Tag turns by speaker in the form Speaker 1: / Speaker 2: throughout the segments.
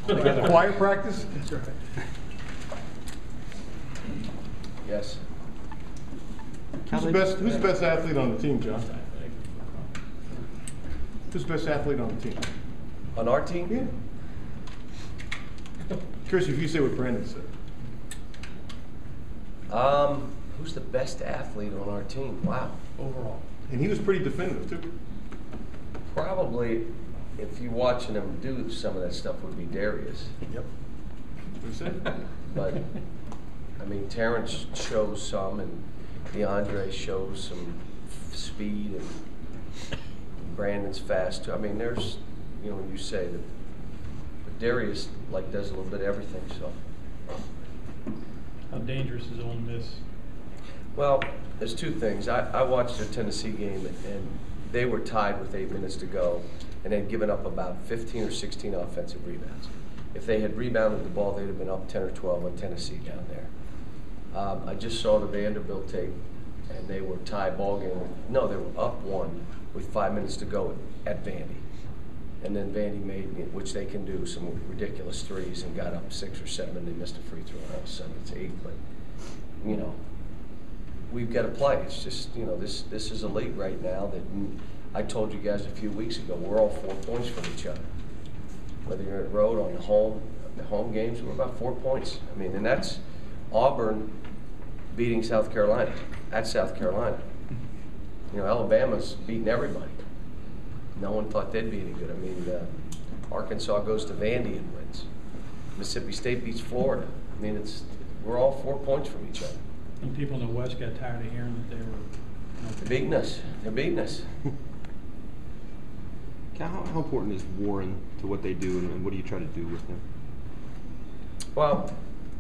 Speaker 1: Choir practice?
Speaker 2: That's right.
Speaker 3: Yes.
Speaker 1: Who's the best athlete on the team, John? Who's the best athlete on the team?
Speaker 3: On our team?
Speaker 1: Yeah. Curious if you say what Brandon said.
Speaker 3: Who's the best athlete on our team? Wow.
Speaker 2: Overall.
Speaker 1: And he was pretty definitive too.
Speaker 3: Probably, if you're watching him do some of that stuff, would be Darius.
Speaker 1: Yep. What he said?
Speaker 3: But, I mean, Terrence shows some, and DeAndre shows some speed, and Brandon's fast too. I mean, there's, you know, when you say that, but Darius like does a little bit of everything. So.
Speaker 2: How dangerous is Ole Miss?
Speaker 3: Well, there's two things. I watched their Tennessee game, and they were tied with 8 minutes to go, and they'd given up about 15 or 16 offensive rebounds. If they had rebounded the ball, they'd have been up 10 or 12 on Tennessee down there. I just saw the Vanderbilt tape, and they were tied ball game. No, they were up 1 with 5 minutes to go at Vandy. And then Vandy made, which they can do, some ridiculous threes and got up 6 or 7, and they missed a free throw. All of a sudden it's 8, but, you know, we've got to play. It's just, you know, this is a league right now that I told you guys a few weeks ago, we're all 4 points from each other. Whether you're at road, on the home games, we're about 4 points. I mean, and that's Auburn beating South Carolina at South Carolina. You know, Alabama's beating everybody. No one thought they'd be any good. I mean, Arkansas goes to Vandy and wins. Mississippi State beats Florida. I mean, we're all 4 points from each other.
Speaker 2: And people in the West got tired of hearing that they were
Speaker 3: They're beating us. They're beating us.
Speaker 4: How important is Warren to what they do, and what do you try to do with him?
Speaker 3: Well,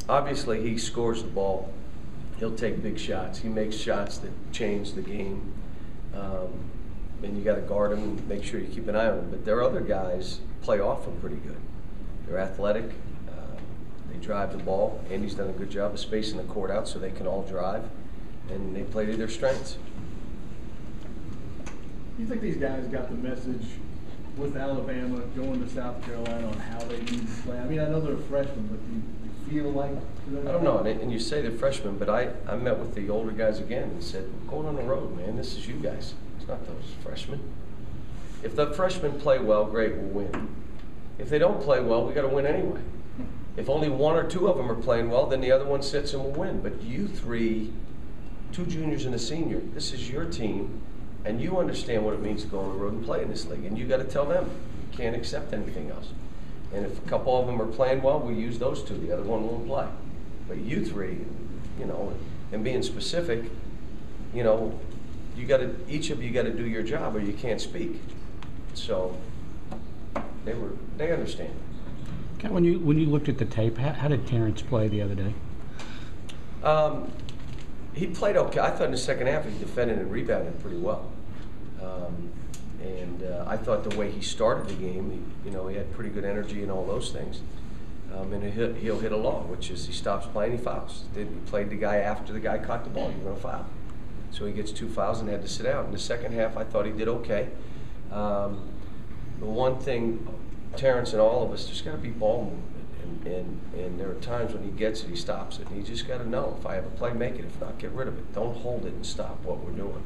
Speaker 3: obviously he scores the ball. He'll take big shots. He makes shots that change the game. And you got to guard him and make sure you keep an eye on him. But there are other guys play off him pretty good. They're athletic. They drive the ball. Andy's done a good job of spacing the court out so they can all drive, and they play to their strengths.
Speaker 5: You think these guys got the message with Alabama going to South Carolina on how they need to play? I mean, I know they're freshmen, but do you feel like
Speaker 3: I don't know, and you say they're freshmen, but I met with the older guys again and said, we're going on the road, man. This is you guys. It's not those freshmen. If the freshmen play well, great, we'll win. If they don't play well, we got to win anyway. If only 1 or 2 of them are playing well, then the other one sits and will win. But you 3, 2 juniors and a senior, this is your team, and you understand what it means to go on the road and play in this league. And you got to tell them you can't accept anything else. And if a couple of them are playing well, we use those 2. The other one won't play. But you 3, you know, and being specific, you know, you got to, each of you got to do your job, or you can't speak. So they understand.
Speaker 6: When you looked at the tape, how did Terrence play the other day?
Speaker 3: He played okay. I thought in the second half he defended and rebounded pretty well. I thought the way he started the game, he had pretty good energy and all those things. And he'll hit a law, which is he stops playing, he fouls. He played the guy after the guy caught the ball. You're going to foul. So he gets 2 fouls and had to sit out. In the second half, I thought he did okay. The one thing, Terrence and all of us, there's got to be ball movement. And there are times when he gets it, he stops it. And you just got to know, if I have a play, make it. If not, get rid of it. Don't hold it and stop what we're doing.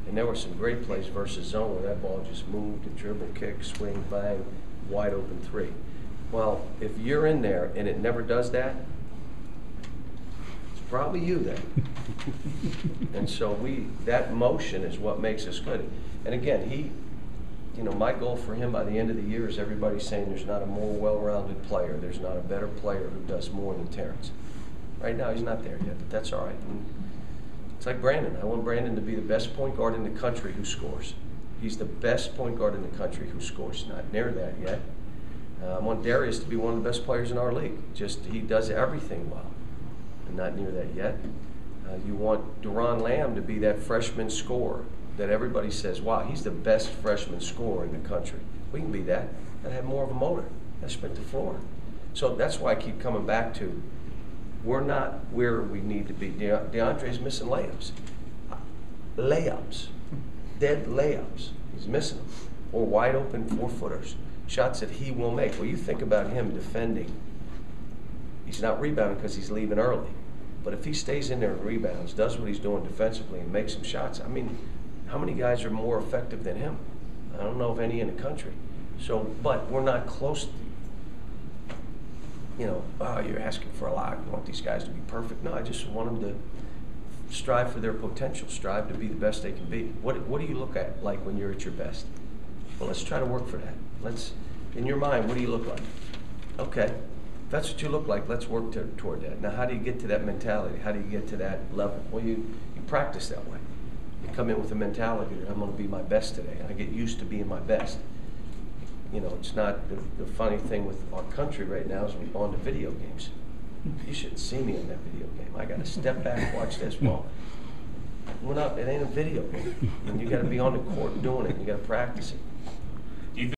Speaker 3: And there were some great plays versus zone where that ball just moved, a dribble, kick, swing, bang, wide open 3. Well, if you're in there and it never does that, it's probably you then. And so that motion is what makes us good. And again, my goal for him by the end of the year is everybody saying there's not a more well-rounded player. There's not a better player who does more than Terrence. Right now, he's not there yet, but that's all right. And it's like Brandon. I want Brandon to be the best point guard in the country who scores. He's the best point guard in the country who scores. Not near that yet. I want Darius to be one of the best players in our league. Just he does everything well, and not near that yet. You want Duran Lamb to be that freshman scorer that everybody says, wow, he's the best freshman scorer in the country. We can be that and have more of a motor and sprint the floor. So that's why I keep coming back to, we're not where we need to be. DeAndre's missing layups. Dead layups. He's missing them. Or wide open 4-footers. shots that he will make. Well, you think about him defending. He's not rebounding because he's leaving early. But if he stays in there and rebounds, does what he's doing defensively and makes some shots, I mean, how many guys are more effective than him? I don't know of any in the country. So, but we're not close. You know, oh, you're asking for a lot. You want these guys to be perfect. No, I just want them to strive for their potential, strive to be the best they can be. What do you look at like when you're at your best? Well, let's try to work for that. Let's, in your mind, what do you look like? Okay, if that's what you look like, let's work toward that. Now, how do you get to that mentality? How do you get to that level? Well, you practice that way. You come in with a mentality that I'm going to be my best today. I get used to being my best. You know, it's not the funny thing with our country right now is we're on to video games. You shouldn't see me in that video game. I got to step back, watch this. Well, we're not. It ain't a video game, and you got to be on the court doing it. You got to practice it.